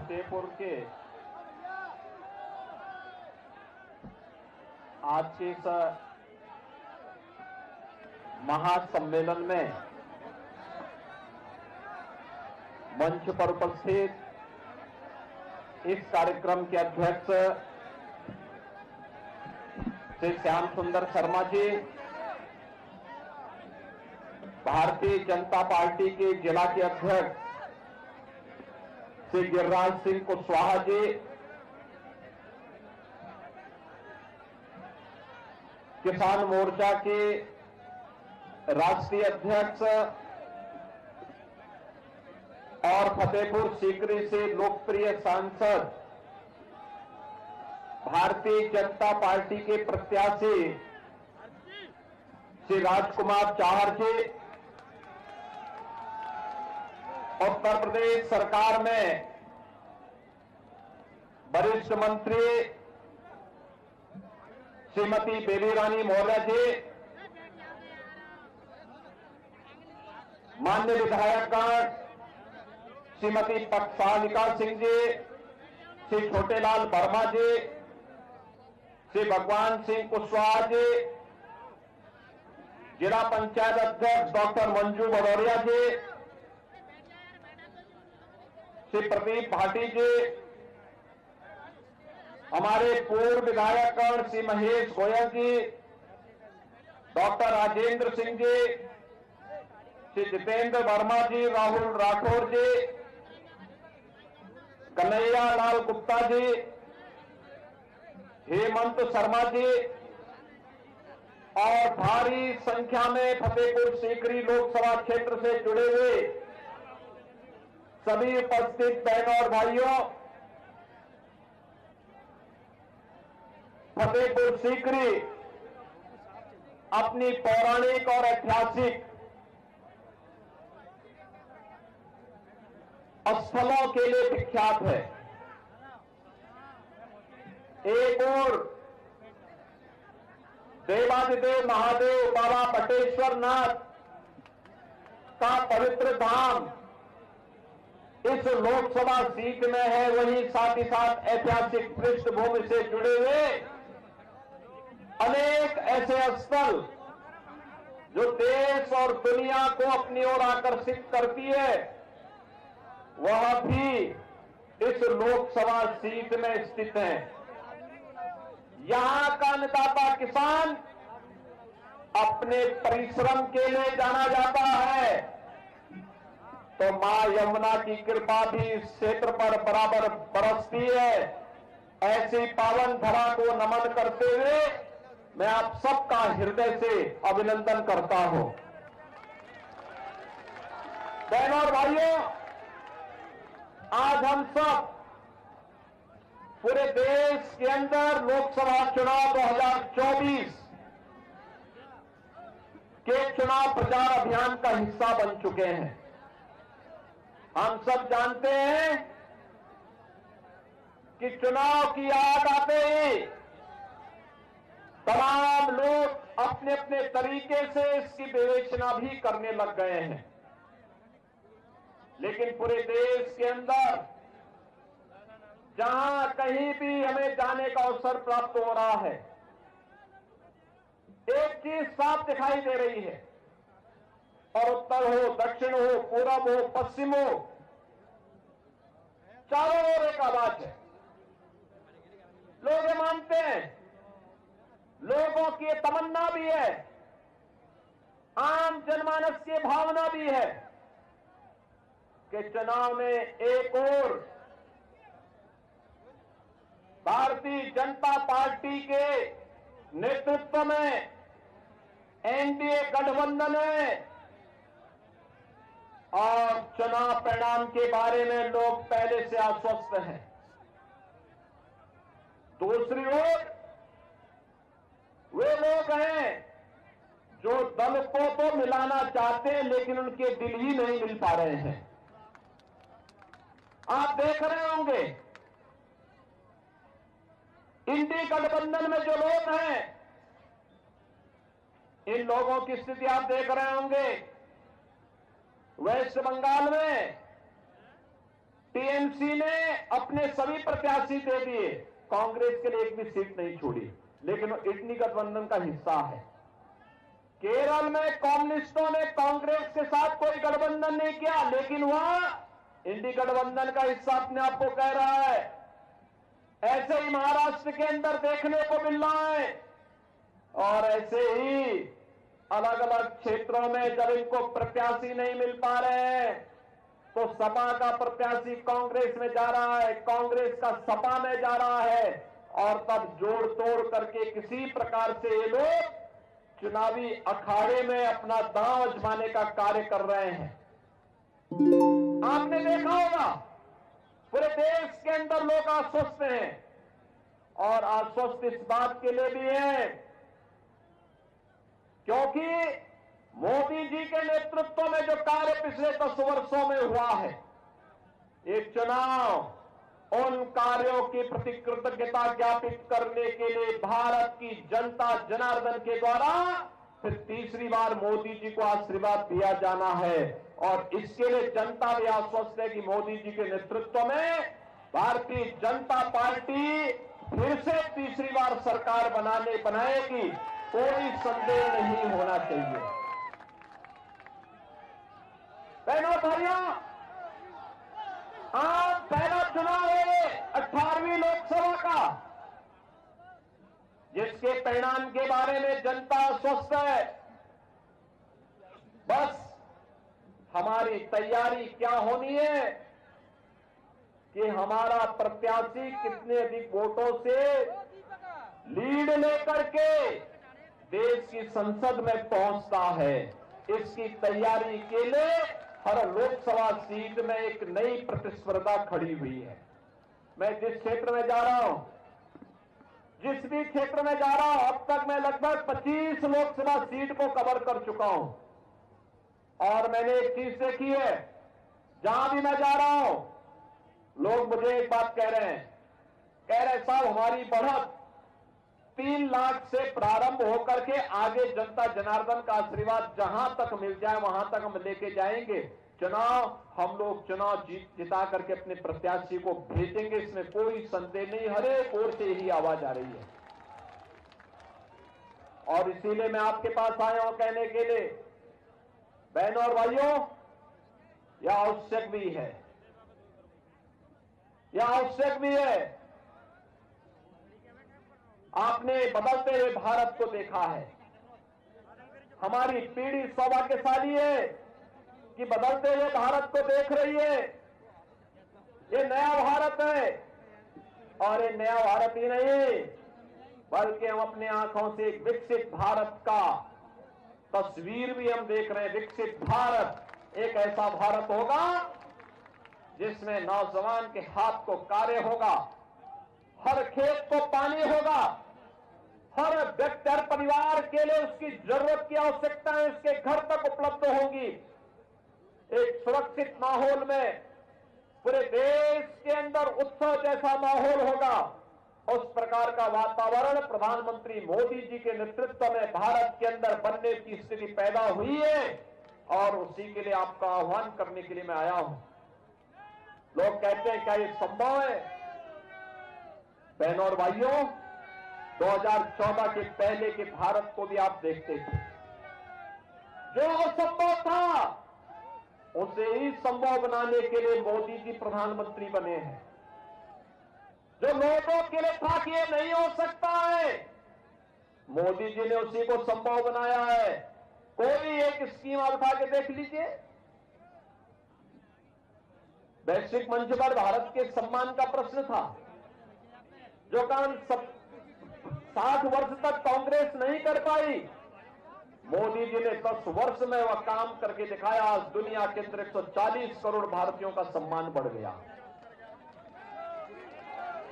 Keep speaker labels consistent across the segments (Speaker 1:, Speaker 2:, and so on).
Speaker 1: फतेहपुर के आज के इस महासम्मेलन में मंच पर उपस्थित इस कार्यक्रम के अध्यक्ष श्री श्याम सुंदर शर्मा जी, भारतीय जनता पार्टी के जिला के अध्यक्ष श्री गिरिराज सिंह कुशवाहा जी, किसान मोर्चा के राष्ट्रीय अध्यक्ष और फतेहपुर सीकरी से लोकप्रिय सांसद भारतीय जनता पार्टी के प्रत्याशी श्री राजकुमार चाहर जी, उत्तर प्रदेश सरकार में वरिष्ठ मंत्री श्रीमती बेबी रानी मौर्य जी, माननीय विधायकगण श्रीमती पक्षानिका सिंह जी, श्री छोटेलाल वर्मा जी, श्री भगवान सिंह कुशवाहा जी, जिला पंचायत अध्यक्ष डॉक्टर मंजू भदौरिया जी, श्री प्रदीप भाटी जी, हमारे पूर्व विधायकगण श्री महेश गोयल जी, डॉक्टर राजेंद्र सिंह जी, श्री जितेंद्र वर्मा जी, राहुल राठौर जी, कन्हैया लाल गुप्ता जी, हेमंत शर्मा जी और भारी संख्या में फतेहपुर सीकरी लोकसभा क्षेत्र से जुड़े हुए सभी उपस्थित बहनों और भाइयों, फतेहपुर सीकरी अपनी पौराणिक और ऐतिहासिक स्थलों के लिए विख्यात है। एक और देवादिदेव महादेव बाबा बटेश्वर नाथ का पवित्र धाम इस लोकसभा सीट में है, वहीं साथ ही साथ ऐतिहासिक पृष्ठभूमि से जुड़े हुए अनेक ऐसे स्थल जो देश और दुनिया को अपनी ओर आकर्षित करती है, वह भी इस लोकसभा सीट में स्थित है। यहां का अन्नदाता किसान अपने परिश्रम के लिए जाना जाता है, तो मां यमुना की कृपा भी इस क्षेत्र पर बराबर बरसती है। ऐसी पावन धरा को नमन करते हुए मैं आप सबका हृदय से अभिनंदन करता हूं। बहनों और भाइयों, आज हम सब पूरे देश के अंदर लोकसभा चुनाव 2024 के चुनाव प्रचार अभियान का हिस्सा बन चुके हैं। हम सब जानते हैं कि चुनाव की याद आते ही तमाम लोग अपने अपने तरीके से इसकी विवेचना भी करने लग गए हैं, लेकिन पूरे देश के अंदर जहां कहीं भी हमें जाने का अवसर प्राप्त हो रहा है, एक चीज साफ दिखाई दे रही है, और उत्तर हो, दक्षिण हो, पूरब हो, पश्चिम हो, चारों ओर एक आवाज है। लोग ये मानते हैं, लोगों की ये तमन्ना भी है, आम जनमानस की भावना भी है कि चुनाव में एक और भारतीय जनता पार्टी के नेतृत्व में एनडीए गठबंधन है, और चुनाव परिणाम के बारे में लोग पहले से आश्वस्त हैं। दूसरी ओर वे लोग हैं जो दल को तो मिलाना चाहते हैं, लेकिन उनके दिल ही नहीं मिल पा रहे हैं। आप देख रहे होंगे इंडी गठबंधन में जो लोग हैं, इन लोगों की स्थिति आप देख रहे होंगे। वेस्ट बंगाल में टीएमसी ने अपने सभी प्रत्याशी दे दिए, कांग्रेस के लिए एक भी सीट नहीं छोड़ी, लेकिन वो इंडी गठबंधन का हिस्सा है। केरल में कम्युनिस्टों ने कांग्रेस के साथ कोई गठबंधन नहीं किया, लेकिन वह इंडी गठबंधन का हिस्सा अपने आप को कह रहा है। ऐसे ही महाराष्ट्र के अंदर देखने को मिल रहा है, और ऐसे ही अलग अलग क्षेत्रों में जब इनको प्रत्याशी नहीं मिल पा रहे हैं तो सपा का प्रत्याशी कांग्रेस में जा रहा है, कांग्रेस का सपा में जा रहा है, और तब जोड़ तोड़ करके किसी प्रकार से ये लोग चुनावी अखाड़े में अपना दांव आजमाने का कार्य कर रहे हैं। आपने देखा होगा पूरे देश के अंदर लोग आश्वस्त हैं, और आश्वस्त इस बात के लिए भी है क्योंकि मोदी जी के नेतृत्व में जो कार्य पिछले 10 वर्षों में हुआ है, एक चुनाव उन कार्यों की प्रति कृतज्ञता ज्ञापित करने के लिए भारत की जनता जनार्दन के द्वारा फिर तीसरी बार मोदी जी को आशीर्वाद दिया जाना है। और इसके लिए जनता भी आश्वस्त है कि मोदी जी के नेतृत्व में भारतीय जनता पार्टी फिर से तीसरी बार सरकार बनाएगी, कोई संदेह नहीं होना चाहिए। बहनों भाइयों, आज पहला चुनाव है 18वीं लोकसभा का, जिसके परिणाम के बारे में जनता स्वस्थ है। बस हमारी तैयारी क्या होनी है कि हमारा प्रत्याशी कितने अधिक वोटों से लीड लेकर के देश की संसद में पहुंचता है। इसकी तैयारी के लिए हर लोकसभा सीट में एक नई प्रतिस्पर्धा खड़ी हुई है। मैं जिस क्षेत्र में जा रहा हूं, जिस भी क्षेत्र में जा रहा हूं, अब तक मैं लगभग 25 लोकसभा सीट को कवर कर चुका हूं। और मैंने एक चीज देखी है, जहां भी मैं जा रहा हूं लोग मुझे एक बात कह रहे साहब हमारी बढ़त 3 लाख से प्रारंभ होकर के आगे जनता जनार्दन का आशीर्वाद जहां तक मिल जाए वहां तक हम लेके जाएंगे। हम लोग चुनाव जिता करके अपने प्रत्याशी को भेजेंगे, इसमें कोई संदेह नहीं। हर एक ओर से यही आवाज आ रही है, और इसीलिए मैं आपके पास आया हूं कहने के लिए, बहनों और भाइयों, यह आवश्यक भी है, यह आवश्यक भी है। आपने बदलते हुए भारत को देखा है, हमारी पीढ़ी सौभाग्यशाली है कि बदलते हुए भारत को देख रही है। ये नया भारत है, और ये नया भारत ही नहीं बल्कि हम अपने आंखों से एक विकसित भारत का तस्वीर भी हम देख रहे हैं। विकसित भारत एक ऐसा भारत होगा जिसमें नौजवान के हाथ को कार्य होगा, हर खेत को पानी होगा, हर व्यक्ति हर परिवार के लिए उसकी जरूरत की आवश्यकताएं उसके घर तक उपलब्ध होंगी। एक सुरक्षित माहौल में पूरे देश के अंदर उत्सव जैसा माहौल होगा। उस प्रकार का वातावरण प्रधानमंत्री मोदी जी के नेतृत्व में भारत के अंदर बनने की स्थिति पैदा हुई है, और उसी के लिए आपका आह्वान करने के लिए मैं आया हूं। लोग कहते हैं क्या ये संभव है? बहनों और भाइयों, 2014 के पहले के भारत को भी आप देखते थे, जो असंभव था उसे ही संभव बनाने के लिए मोदी जी प्रधानमंत्री बने हैं। जो लोगों के लिए था कि ये नहीं हो सकता है, मोदी जी ने उसी को संभव बनाया है। कोई एक स्कीम आप उठा के देख लीजिए, वैश्विक मंच पर भारत के सम्मान का प्रश्न था, जो काम 60 वर्ष तक कांग्रेस नहीं कर पाई, मोदी जी ने 10 वर्ष में वह काम करके दिखाया। आज दुनिया के अंदर 140 करोड़ भारतीयों का सम्मान बढ़ गया।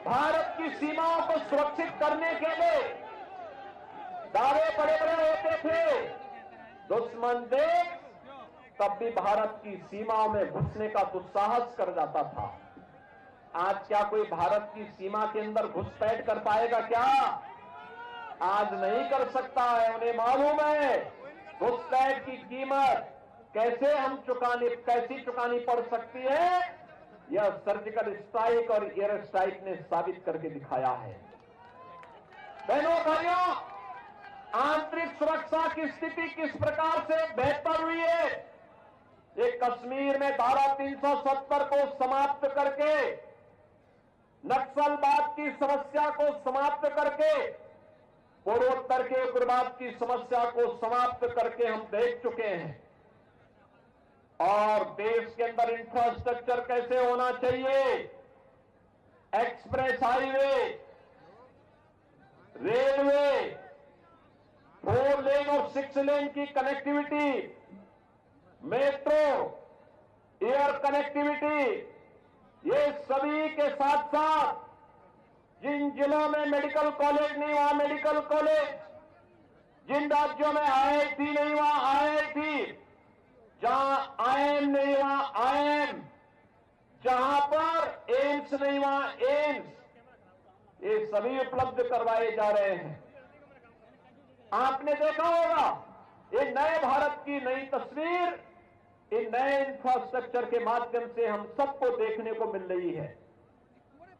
Speaker 1: भारत की सीमाओं को सुरक्षित करने के लिए दावे बड़े बड़े होते थे, दुश्मन देश तब भी भारत की सीमाओं में घुसने का दुस्साहस कर जाता था। आज क्या कोई भारत की सीमा के अंदर घुसपैठ कर पाएगा? क्या आज नहीं कर सकता है। उन्हें मालूम है घुसपैठ की कीमत कैसी चुकानी पड़ सकती है। यह सर्जिकल स्ट्राइक और एयर स्ट्राइक ने साबित करके दिखाया है। बहनों भाइयों, आंतरिक सुरक्षा की स्थिति किस प्रकार से बेहतर हुई है। ये कश्मीर में धारा 370 को समाप्त करके, नक्सलवाद की समस्या को समाप्त करके, पूर्वोत्तर के उग्रवाद की समस्या को समाप्त करके हम देख चुके हैं। और देश के अंदर इंफ्रास्ट्रक्चर कैसे होना चाहिए, एक्सप्रेस हाईवे, रेलवे, 4 लेन और 6 लेन की कनेक्टिविटी, मेट्रो, एयर कनेक्टिविटी, ये सभी के साथ साथ जिन जिलों में मेडिकल कॉलेज नहीं वहां मेडिकल कॉलेज, जिन राज्यों में आईआईटी नहीं वहां आईआईटी, जहां आईएम नहीं वहां आईएम, जहां पर एम्स नहीं वहां एम्स, ये सभी उपलब्ध करवाए जा रहे हैं। आपने देखा होगा ये नए भारत की नई तस्वीर इन नए इंफ्रास्ट्रक्चर के माध्यम से हम सबको देखने को मिल रही है।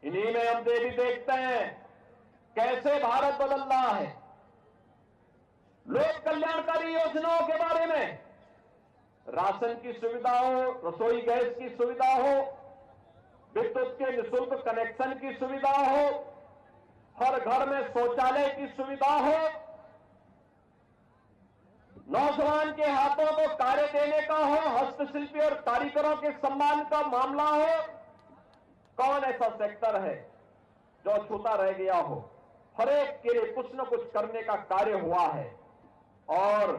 Speaker 1: इन्हीं में हम भी देखते हैं कैसे भारत बदल रहा है। लोक कल्याणकारी योजनाओं के बारे में, राशन की सुविधा हो, रसोई गैस की सुविधा हो, विद्युत के निःशुल्क कनेक्शन की सुविधा हो, हर घर में शौचालय की सुविधा हो, नौजवान के हाथों को कार्य देने का हो, हस्तशिल्पी और कारीगरों के सम्मान का मामला हो, कौन ऐसा सेक्टर है जो छूटा रह गया हो। हर एक के लिए कुछ न कुछ करने का कार्य हुआ है और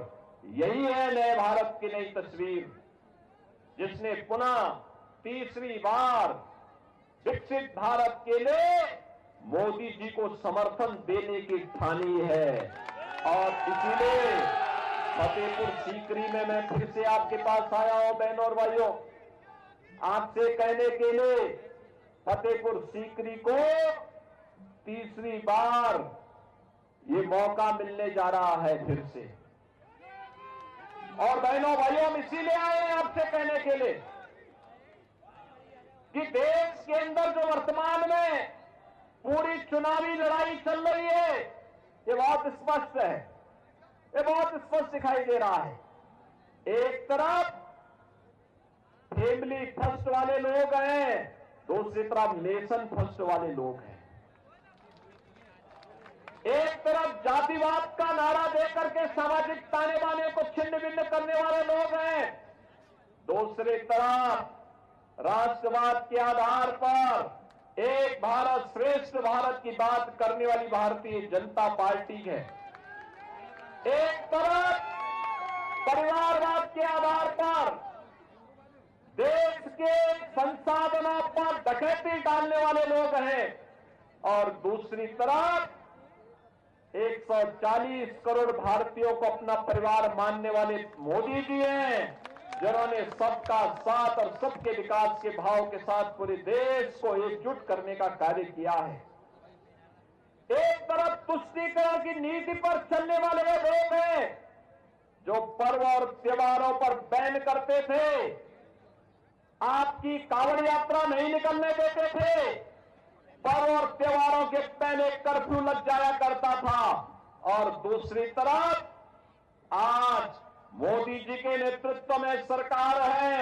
Speaker 1: यही है नए भारत की नई तस्वीर, जिसने पुनः तीसरी बार विकसित भारत के लिए मोदी जी को समर्थन देने की ठानी है। और इसीलिए फतेहपुर सीकरी में मैं फिर से आपके पास आया हूं बहनों और भाइयों, आपसे कहने के लिए फतेहपुर सीकरी को तीसरी बार ये मौका मिलने जा रहा है फिर से। और बहनों भाइयों, हम इसीलिए आए हैं आपसे कहने के लिए कि देश के अंदर जो वर्तमान में पूरी चुनावी लड़ाई चल रही है, ये बहुत स्पष्ट है, ये बहुत स्पष्ट दिखाई दे रहा है। एक तरफ फैमिली फर्स्ट वाले लोग हैं, दूसरी तरफ नेशन फर्स्ट वाले लोग हैं। एक तरफ जातिवाद का नारा देकर के सामाजिक ताने बाने को छिन्न भिन्न करने वाले लोग हैं, दूसरी तरफ राष्ट्रवाद के आधार पर एक भारत श्रेष्ठ भारत की बात करने वाली भारतीय जनता पार्टी है। एक तरफ परिवारवाद के आधार पर देश के संसाधनों पर डकैती डालने वाले लोग हैं और दूसरी तरफ 140 करोड़ भारतीयों को अपना परिवार मानने वाले मोदी जी हैं, जिन्होंने सबका साथ और सबके विकास के भाव के साथ पूरे देश को एकजुट करने का कार्य किया है। एक तरफ तुष्टीकरण की नीति पर चलने वाले वे लोग हैं जो पर्व और त्योहारों पर बैन करते थे, आपकी कांवड़ यात्रा नहीं निकलने देते थे, पर्व और त्योहारों के पहले कर्फ्यू लग जाया करता था। और दूसरी तरफ आज मोदी जी के नेतृत्व में सरकार है,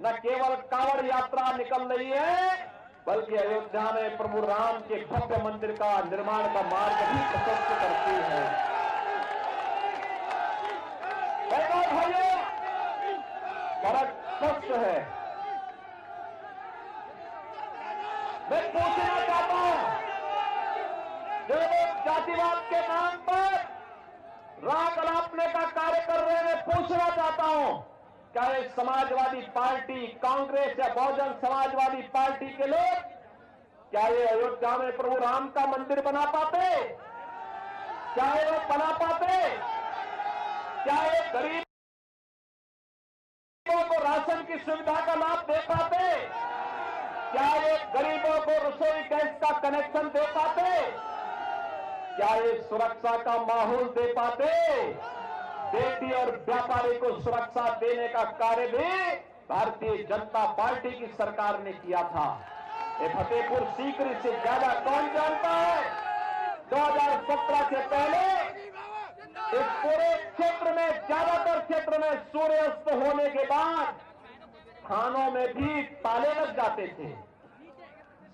Speaker 1: न केवल कांवड़ यात्रा निकल रही है बल्कि अयोध्या में प्रभु राम के भव्य मंदिर का निर्माण का मार्ग भी प्रशस्त करती है। भाइयों, फर्क स्पष्ट है। मैं पूछना चाहता हूं, जो लोग जातिवाद के नाम पर राग अलापने का कार्य कर रहे हैं, मैं पूछना चाहता हूं, क्या ये समाजवादी पार्टी, कांग्रेस या बहुजन समाजवादी पार्टी के लोग क्या ये अयोध्या में प्रभु राम का मंदिर बना पाते? क्या ये लोग बना पाते? क्या ये गरीबों को राशन की सुविधा का लाभ दे पाते? क्या ये गरीबों को रसोई गैस का कनेक्शन दे पाते? क्या ये सुरक्षा का माहौल दे पाते? बेटी और व्यापारी को सुरक्षा देने का कार्य भी भारतीय जनता पार्टी की सरकार ने किया था। ये फतेहपुर सीकरी से ज्यादा कौन जानता है? 2017 से पहले इस पूरे क्षेत्र में, ज्यादातर क्षेत्र में सूर्यास्त होने के बाद थानों में भी ताले लग जाते थे।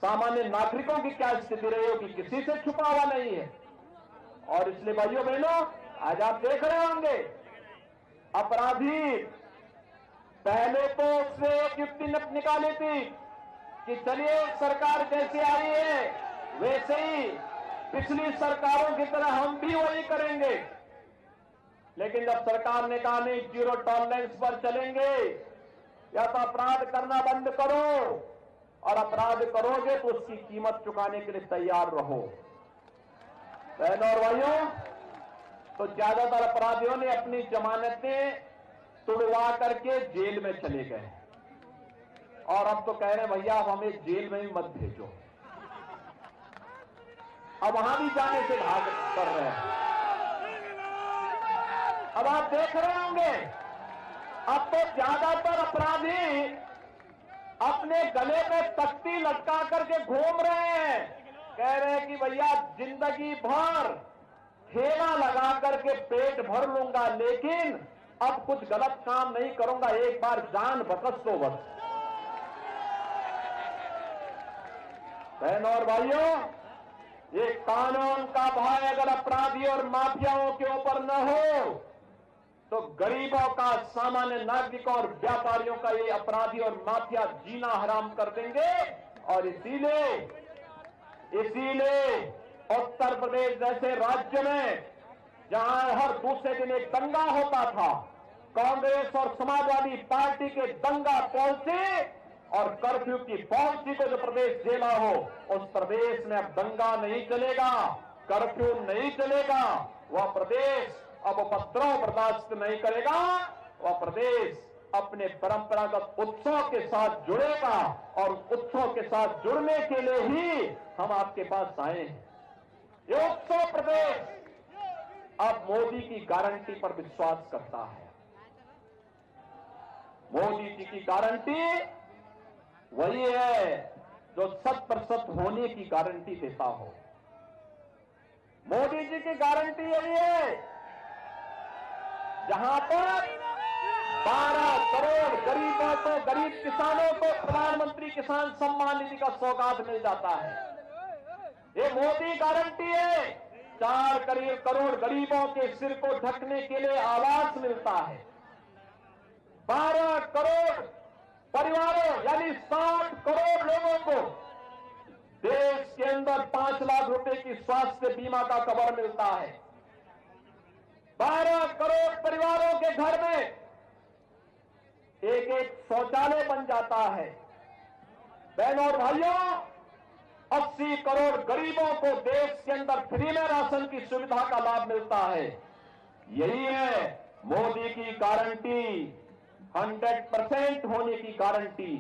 Speaker 1: सामान्य नागरिकों की क्या स्थिति रही होगी, किसी से छुपा हुआ नहीं है। और इसलिए भाइयों बहनों, आज आप देख रहे होंगे अपराधी पहले तो उसने एक युक्ति निकाली थी कि चलिए सरकार जैसे आई है वैसे ही पिछली सरकारों की तरह हम भी वही करेंगे। लेकिन जब सरकार ने कहा नहीं, जीरो टॉलरेंस पर चलेंगे, या तो अपराध करना बंद करो और अपराध करोगे तो उसकी कीमत चुकाने के लिए तैयार रहो। बहनों और भाइयों, तो ज्यादातर अपराधियों ने अपनी जमानतें तुड़वा करके जेल में चले गए और अब तो कह रहे हैं भैया आप हमें जेल में भी मत भेजो। अब वहां भी जाने से भाग कर रहे हैं। अब आप देख रहे होंगे अब तो ज्यादातर अपराधी अपने गले में तख्ती लटका करके घूम रहे हैं। कह रहे हैं कि भैया जिंदगी भर ठेला लगा करके पेट भर लूंगा, लेकिन अब कुछ गलत काम नहीं करूंगा, एक बार जान बकस तो बस। बहनों और भाइयों, ये कानून का भय अगर अपराधी और माफियाओं के ऊपर न हो तो गरीबों का, सामान्य नागरिकों और व्यापारियों का ये अपराधी और माफिया जीना हराम कर देंगे। और इसीलिए उत्तर प्रदेश जैसे राज्य में जहां हर दूसरे दिन एक दंगा होता था, कांग्रेस और समाजवादी पार्टी के दंगा पॉलिसी और कर्फ्यू की पॉलिसी को जो प्रदेश झेला हो, उस प्रदेश में अब दंगा नहीं चलेगा, कर्फ्यू नहीं चलेगा। वह प्रदेश अब उपद्रव बर्दाश्त नहीं करेगा। वह प्रदेश अपने परंपरागत उत्सव के साथ जुड़ेगा और उत्सव के साथ जुड़ने के लिए ही हम आपके पास आए हैं। ये उत्सव प्रदेश अब मोदी की गारंटी पर विश्वास करता है। मोदी जी की गारंटी वही है जो 100% होने की गारंटी देता हो। मोदी जी की गारंटी यही है जहां पर 12 करोड़ गरीबों को, गरीब किसानों को प्रधानमंत्री किसान सम्मान निधि का सौगात मिल जाता है। ये मोदी गारंटी है। 4 करोड़ गरीबों के सिर को ढकने के लिए आवास मिलता है। 12 करोड़ परिवारों यानी 60 करोड़ लोगों को देश के अंदर 5 लाख रुपए की स्वास्थ्य बीमा का कवर मिलता है। 12 करोड़ परिवारों के घर में एक शौचालय बन जाता है। बहनों और भाइयों, 80 करोड़ गरीबों को देश के अंदर फ्री में राशन की सुविधा का लाभ मिलता है। यही है मोदी की गारंटी, 100% होने की गारंटी।